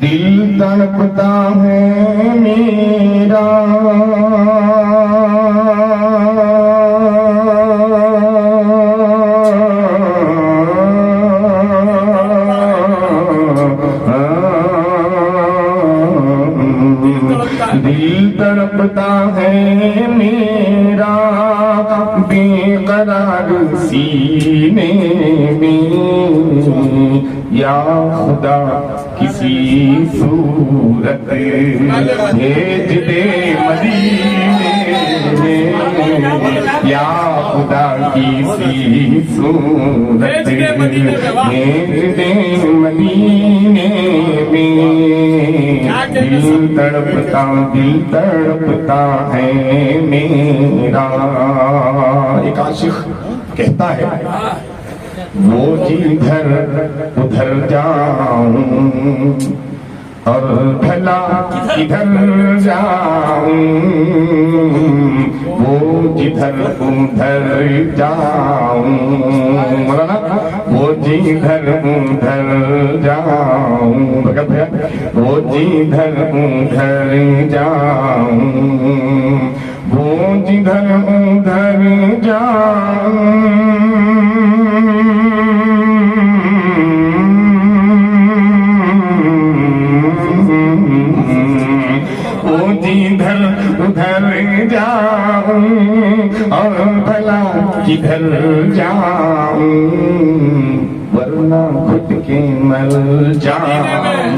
دل تڑپتا ہے میرا دل تڑپتا ہے میرا بے قرار سینے میں یا خدا کسی صورت بھیج دے مدینے میں یا خدا کسی صورت بھیج دے مدینے میں دل تڑپتا ہے میرا۔ ایک عاشق کہتا ہے وہ جدھر ادھر جاؤں اور بھلا ادھر جاؤں، وہ جدھر ادھر جاؤں، مولانا وہ جدھر ادھر جاؤں، وہ جدھر ادھر جاؤں، وہ جدھر ادھر جاؤں، جدھر ادھر جاؤں اور بھلا کدھر جاؤں، ورنہ گھٹ کے مر جاؤں،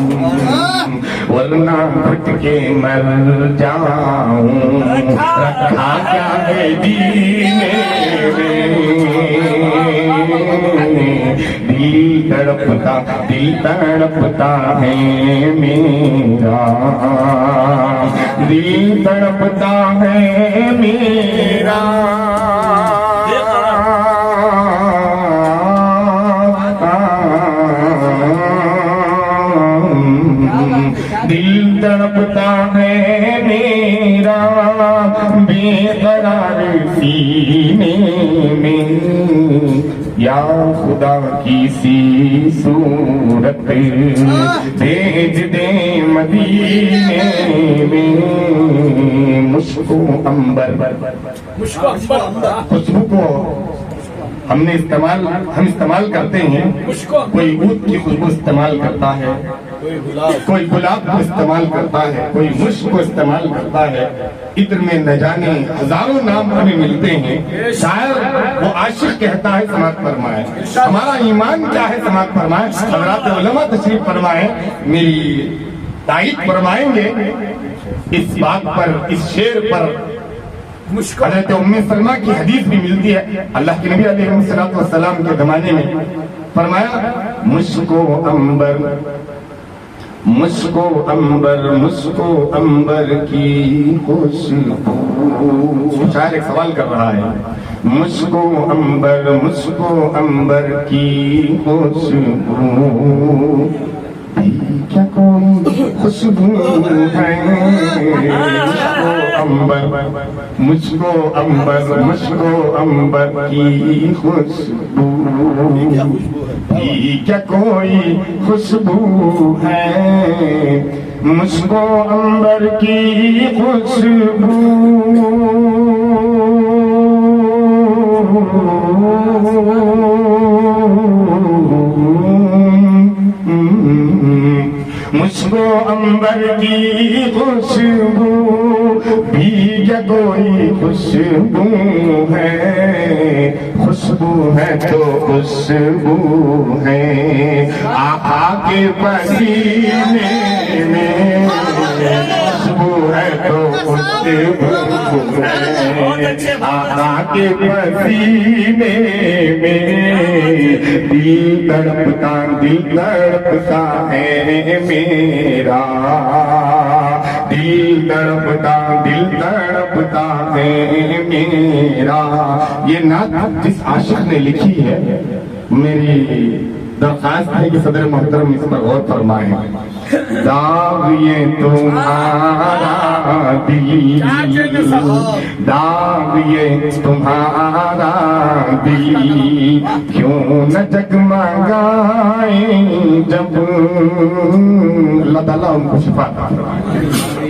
ورنہ گھٹ کے مر جاؤں، رکھا کیا ہے دینے میں، دل تڑپتا ہے میرا، دل تڑپتا ہے میرا، دل تڑپتا ہے میرا بے قرار سینے میں، یا خدا کسی صورت بھیج دے مدینے میں، مشک و عنبر، خوشبو کو ہم استعمال کرتے ہیں، کوئی عود کی خوشبو استعمال کرتا ہے، کوئی گلاب کو استعمال کرتا ہے، کوئی مشک کو استعمال کرتا ہے، عطر میں نہ جانے ہزاروں نام ہمیں ملتے ہیں۔ شاعر وہ عاشق کہتا ہے سماعت فرمائے، ہمارا ایمان کیا ہے سماعت فرمائے، حضرات علماء تشریف فرمائے، میری تائید فرمائیں گے اس بات پر، اس شعر پر۔ حضرت ام سلمہ کی حدیث بھی ملتی ہے، اللہ کے نبی علیہ السلام کے زمانے میں فرمایا مشک و عنبر، مشک و عنبر، مشک و عنبر کی خوشبو، شاعر ایک سوال کر رہا ہے، مشک و عنبر، مشک و عنبر کی خوشبو کیا کوئی خوشبو ہے، مشک و عنبر، مشک و عنبر کی خوشبو کیا کوئی خوشبو ہے، مشک و عنبر کی خوشبو مشک و عنبر کی خوشبو بھی کیا کوئی خوشبو ہے، خوشبو ہے تو خوشبو ہے آقا کے پسینے میں، خوشبو ہے تو خوشبو ہے آقا کے پسینے میں، دل تڑپتا ہے میرا، دل تڑپتا ہے میرا۔ یہ نعت جس عاشق نے لکھی ہے، میری درخواست ہے کہ صدر محترم اس پر غور فرمائیں۔ داغ یہ تمہارا دل، داغ یہ تمہارا دل کیوں نہ جگمگائے جب اللہ تعالیٰ ان کو شفا عطا فرمائے،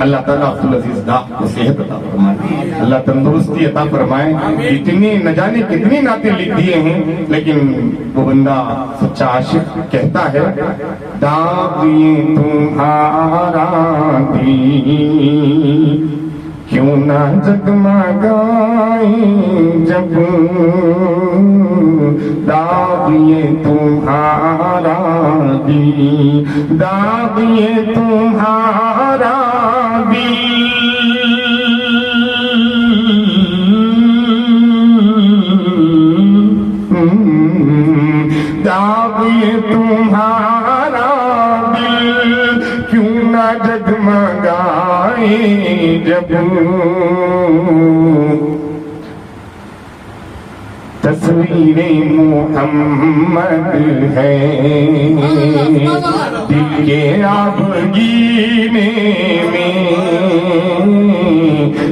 اللہ تعالیٰ عبدالعزیز داغ کو صحت عطا فرمائے، اللہ تندرستی عطا فرمائے۔ اتنی نہ جانے کتنی نعتیں لکھ دیے ہیں، لیکن وہ بندہ سچا عاشق کہتا ہے داغ یہ تمہارا دل کیوں نہ جگمگائے جب، داغ یہ تمہارا دل، داغ یہ تمہارا دل، داغ یہ تمہارا دل کیوں نہ جگمگائے جب، تصویر محمد ہے دل کے آبگینے میں،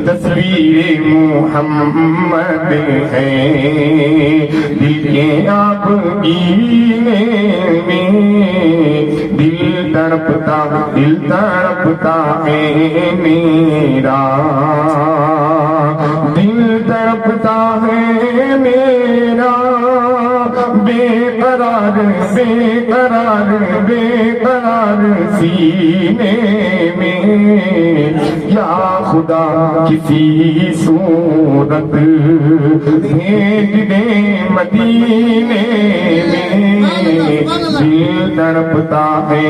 تصویر محمد ہے دل کے آبگینے میں، دل تڑپتا ہے میرا، دل تڑپتا ہے میرا، بے قرار سینے میں، یا خدا کسی صورت بھیج دے مدینے میں، دل تڑپتا ہے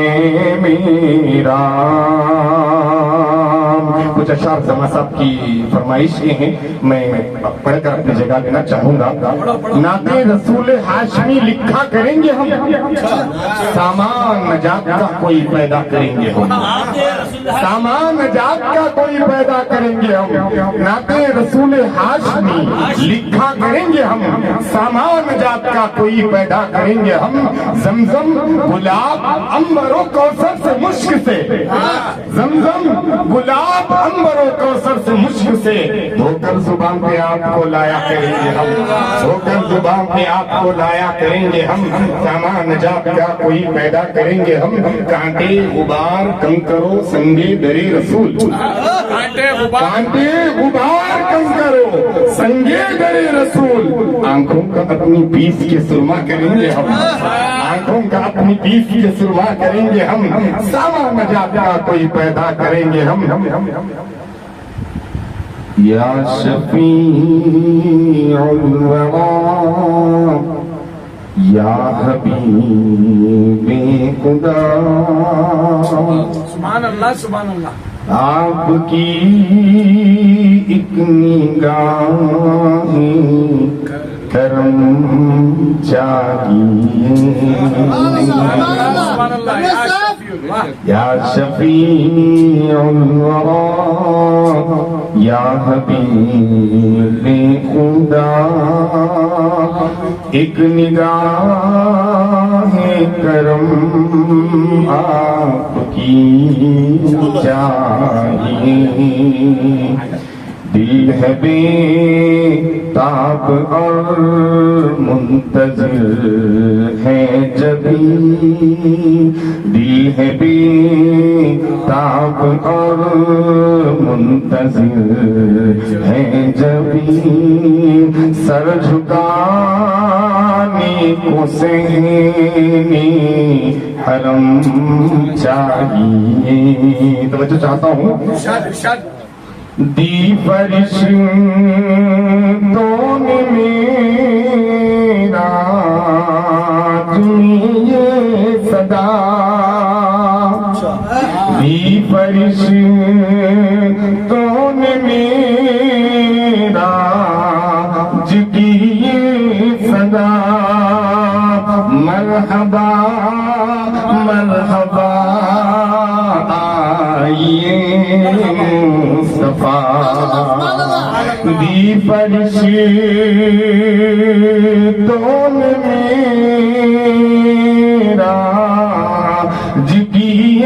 میرا۔ کچھ اشعار زمان صاحب کی فرمائش کے ہیں، میں پڑھ کر اپنی جگہ لینا چاہوں گا۔ نعت رسول ہاشمی لکھا کریں گے ہم، سامان نجات کا کوئی پیدا کریں گے ہم، سامان نجات کا کوئی پیدا کریں گے ہم، نعت رسول ہاشمی لکھا کریں گے ہم، سامان نجات کا کوئی پیدا کریں گے ہم، زمزم گلاب عنبر و کوثر سے مشک سے، زمزم گلاب عنبر و کوثر سے مشک سے دھو کر زبان پہ آپ کو لایا کریں گے ہم، دھو کر زبان پہ آپ کو لایا کریں گے ہم، سامان نجات کا کوئی پیدا کریں گے ہم، کانٹے غبار کنکرو سنگے درے رسول، کانٹے غبار کنکرو سنگے درے رسول، آنکھوں کا اپنی پیس کے سرما کریں گے ہم، آنکھوں کا اپنی پیس کے سرما کریں گے ہم، سامان نجات کا کوئی پیدا کریں گے ہم۔ یا شفیع الورا یا حبیب خدا، سبحان اللہ سبحان اللہ، آپ کی ایک نگاہ کرم چاہیے، یا شفیع الورا یا حبیب خدا، ایک نگاہ کرم آپ کی چاہیے، دل ہے بے تاب اور منتظر ہے جبھی، دل ہے بے تاب اور منتظر ہے جبھی، سر جھکانے کو سہنے حرم چاہیے، توجہ چاہتا ہوں، دی فرشتوں نے میرا یہ صدا، دی فرشتوں نے میرا یہ صدا، مرحبا مرحبا آئیے مصطفیٰ، دی فرشتوں نے میرا یہ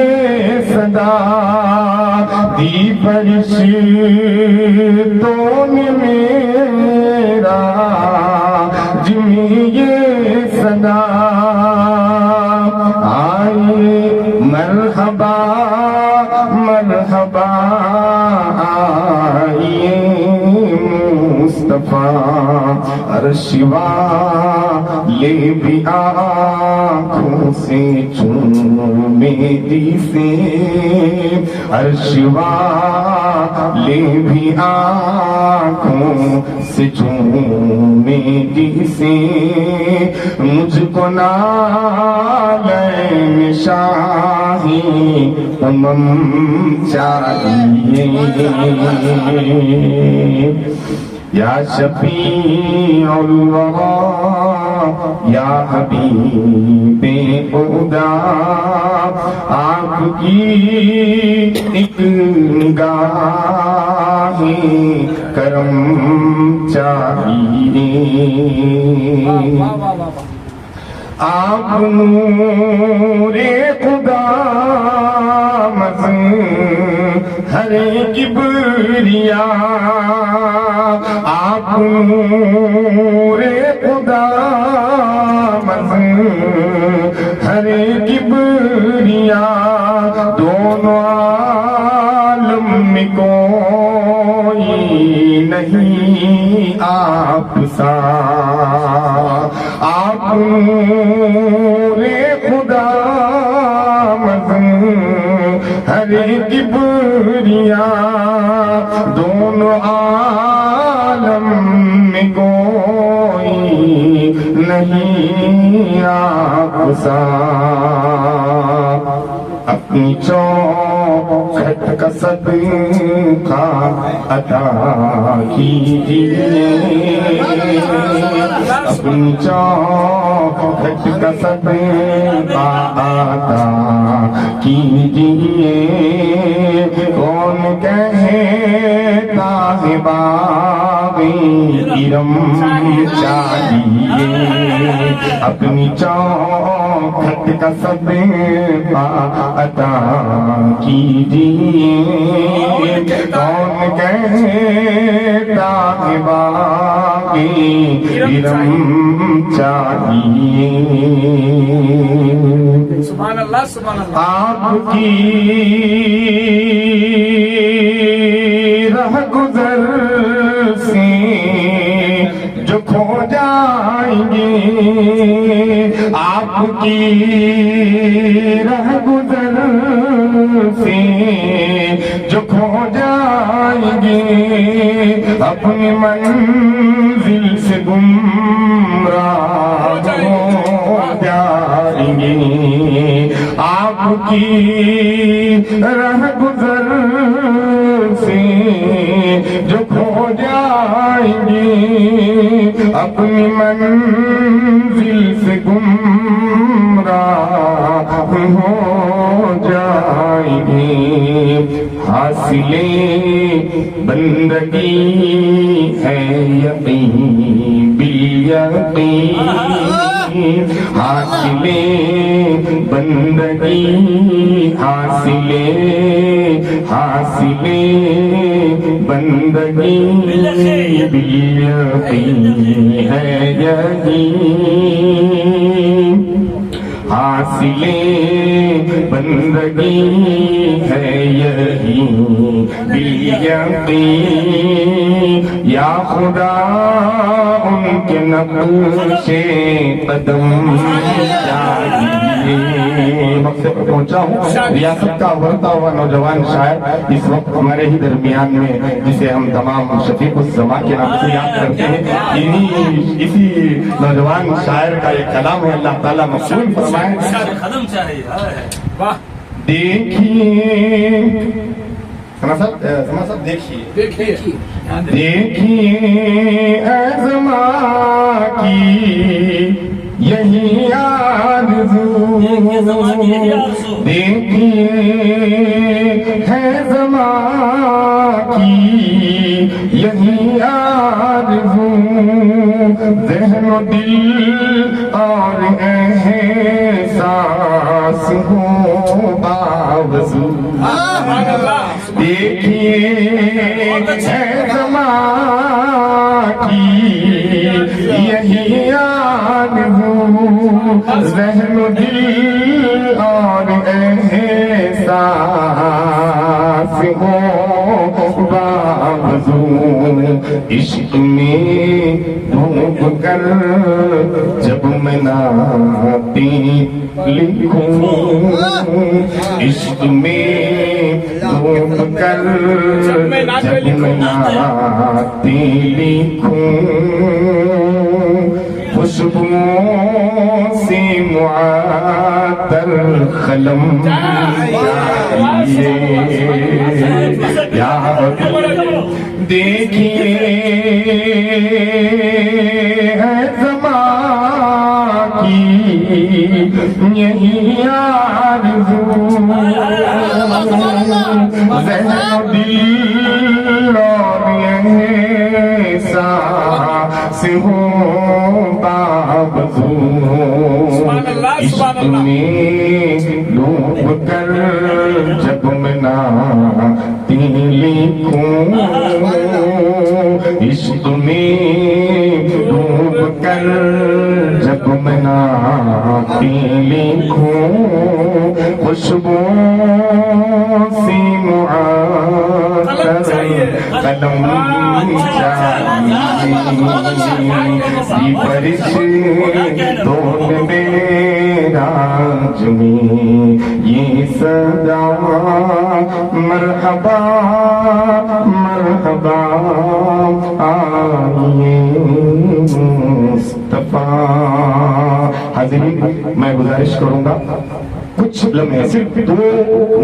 بھی فرشتوں نے میرا جمی یہ صدا آئے مرحبا مرحبا آئیے مصطفیٰ عرشوا لے بھی آنکھوں سے چومے دی سے عرشوا لے بھی آنکھوں سے چومے دی سے مجھ کو نالین شاہی چاہیے یا شفیع الورا یا حبیب خدا آپ کی ایک نگاہ کرم چاہیے آپ نور خدا ہر کبریا آپ نور خدا ہر کبریا دونوں عالم میں کوئی نہیں آپ سا آپ نور خدا ہر کبریا دونوں عالم میں کوئی نہیں آپ سا اپنی چوکھٹ کا صدقہ عطا کیجیے اپنی چوکھٹ کا صدقہ عطا کیجیے کون کہتا ہے باغی کرم چاہیے اپنی چوکھٹ کا صدقہ عطا کیجیے کون کہتا ہے باقی کرم چاہیے سبحان اللہ سبحان اللہ آپ کی رہ گزر سے جو کھو جائیں گے آپ کی رہ گزر سے جو کھو جائیں گے اپنی منزل سے گمراہ ہو جائیں گے آپ کی رہ گزر سے جو کھو جائیں گے اپنی منزل سے گمراہ ہو جائیں گے حاصل بندگی ہے یقین بالیقین حاصل بندگی حاصل بندگی بالیقین ہے یقین حاصل بندگی ہے یہی بالیقین یا خدا ان کے نقش قدم چاہیے مقصد پر پہنچا ہوں ریاست کا ابھرتا ہوا نوجوان شاعر اس وقت ہمارے ہی درمیان میں جسے ہم تمام شفیق الزمان کے نام سے یاد کرتے ہیں اسی نوجوان شاعر کا ایک کلام ہے اللہ تعالیٰ مقبول فرمائے دیکھیے دیکھیے اے زمان کی یہی آرزو دیکھیے ہے زمان کی یہی آرزو ذہن و دل اور احساس ہو باوضو سبحان اللہ دیکھیے ہے زمان کی یہی آن ہوں ذہن و دل اور احساس ہو بازو عشق میں ڈوب کر جب میں ناطے لکھوں عشق میں ڈوب کر جب میں ناطے لکھوں خوشبوؤں سے معطر قلم چاہیے یا دیکھیے ہے زمان کی یہی آرزو ذہن و دل اور احساس ہو بازو عشق میں ڈوب کر جب میں ناطے لکھوں عشق میں ڈوب کر جب میں ناطے لکھوں خوشبوؤں سے معطر قلم چاہیے فرشتوں میرا میں یہ صدا مرحبا مرحبا آئیے مصطفیٰ. حاضرین میں گزارش کروں گا کچھ لمحے صرف دو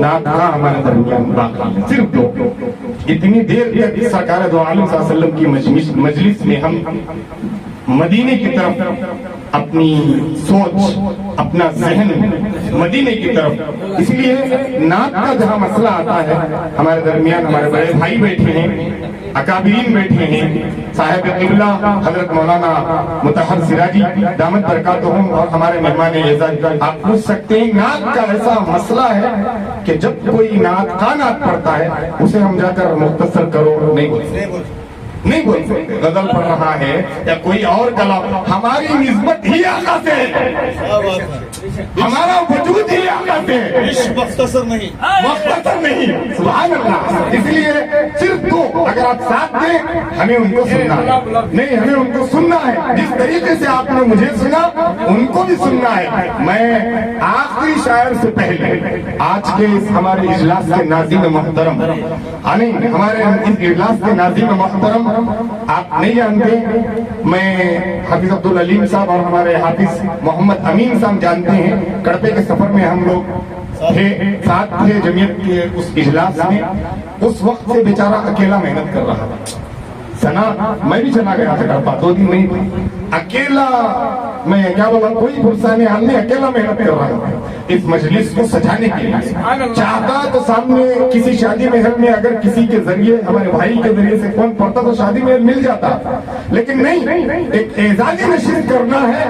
نعت ہمارے درمیان باقی ہیں صرف دو. اتنی دیر تک سرکار دو عالم صلی اللہ علیہ وسلم کی مجلس میں ہم مدینے کی طرف اپنی سوچ اپنا ذہن مدینے کی طرف اس لیے نعت کا جہاں مسئلہ آتا ہے ہمارے درمیان ہمارے بڑے بھائی بیٹھے ہیں اکابرین بیٹھے ہیں صاحب قبلہ حضرت مولانا مطہر سراجی دامت برکاتہم اور ہمارے مہمان اعزاز آپ پوچھ سکتے ہیں نعت کا ایسا مسئلہ ہے کہ جب کوئی نعت کا نعت پڑھتا ہے اسے ہم جا کر مختصر کرو نہیں بول سکتے غزل پڑھ رہا ہے یا کوئی اور کلام ہماری نسبت ہی آقا سے ہے ہمارا وجود ہی آقا سے ہے مختصر نہیں سبحان اللہ. اس لیے صرف دو اگر آپ ساتھ دیں ہمیں ان کو سننا ہے نہیں ہمیں ان کو سننا ہے جس طریقے سے آپ نے مجھے سنا ان کو بھی سننا ہے. میں آخری شاعر سے پہلے آج کے اس ہمارے اجلاس کے ناظرین محترم ہمارے اس اجلاس کے ناظرین محترم آپ نہیں جانتے میں حافظ عبدالعلیم صاحب اور ہمارے حافظ محمد امین صاحب جانتے ہیں کڑپے کے سفر میں ہم لوگ تھے ساتھ تھے جمعیت کے اس اجلاس میں اس وقت سے بیچارہ اکیلا محنت کر رہا تھا سنا میں بھی چلا گیا تھا کڑپا 2 دن نہیں اکیلا میں کیا بولا کوئی فرصہ نہیں ہم نے اکیلا محنت کر رہا تھا اس مجلس کو سجانے کے لیے چاہتا تو سامنے کسی شادی محل میں اگر کسی کے ذریعے ہمارے بھائی کے ذریعے سے فون پڑتا تو شادی محل مل جاتا لیکن نہیں ایک اعزازی نشست کرنا ہے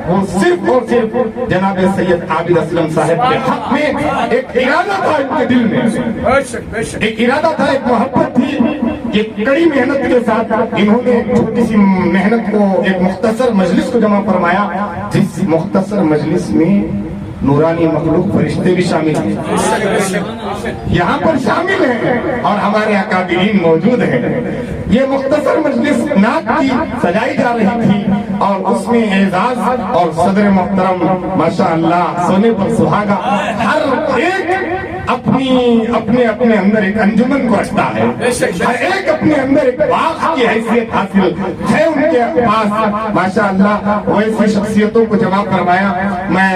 وہ صرف اور صرف جناب سید عابد اسلم صاحب کے حق میں ایک ارادہ تھا ان کے دل میں ایک ارادہ تھا ایک محبت تھی ایک کڑی محنت کے ساتھ انہوں نے چھوٹی سی محنت کو ایک مختصر مجلس کو جمع فرمایا جس مختصر مجلس میں نورانی مخلوق فرشتے بھی شامل ہیں یہاں پر شامل ہیں اور ہمارے اکابرین موجود ہیں. یہ مختصر مجلس نعت کی سجائی جا رہی تھی اور اس میں اعزاز اور صدر محترم ماشاءاللہ سونے پر سہاگا ہر ایک اپنے اندر ایک انجمن کو رکھتا ہے ہر ایک اپنے اندر ایک باغ کی حیثیت حاصل ہے ان کے پاس ماشاءاللہ ویسی شخصیتوں کو جمع فرمایا. میں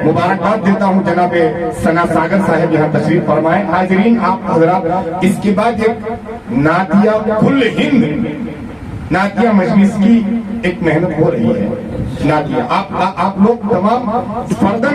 مبارکباد دیتا ہوں جناب ثنا ساگر صاحب یہاں تشریف فرمائے. حاضرین آپ حضرات اس کے بعد ایک نعتیہ کل ہند نعتیہ مجلس کی ایک محنت ہو رہی ہے. نعتیہ آپ لوگ تمام فردن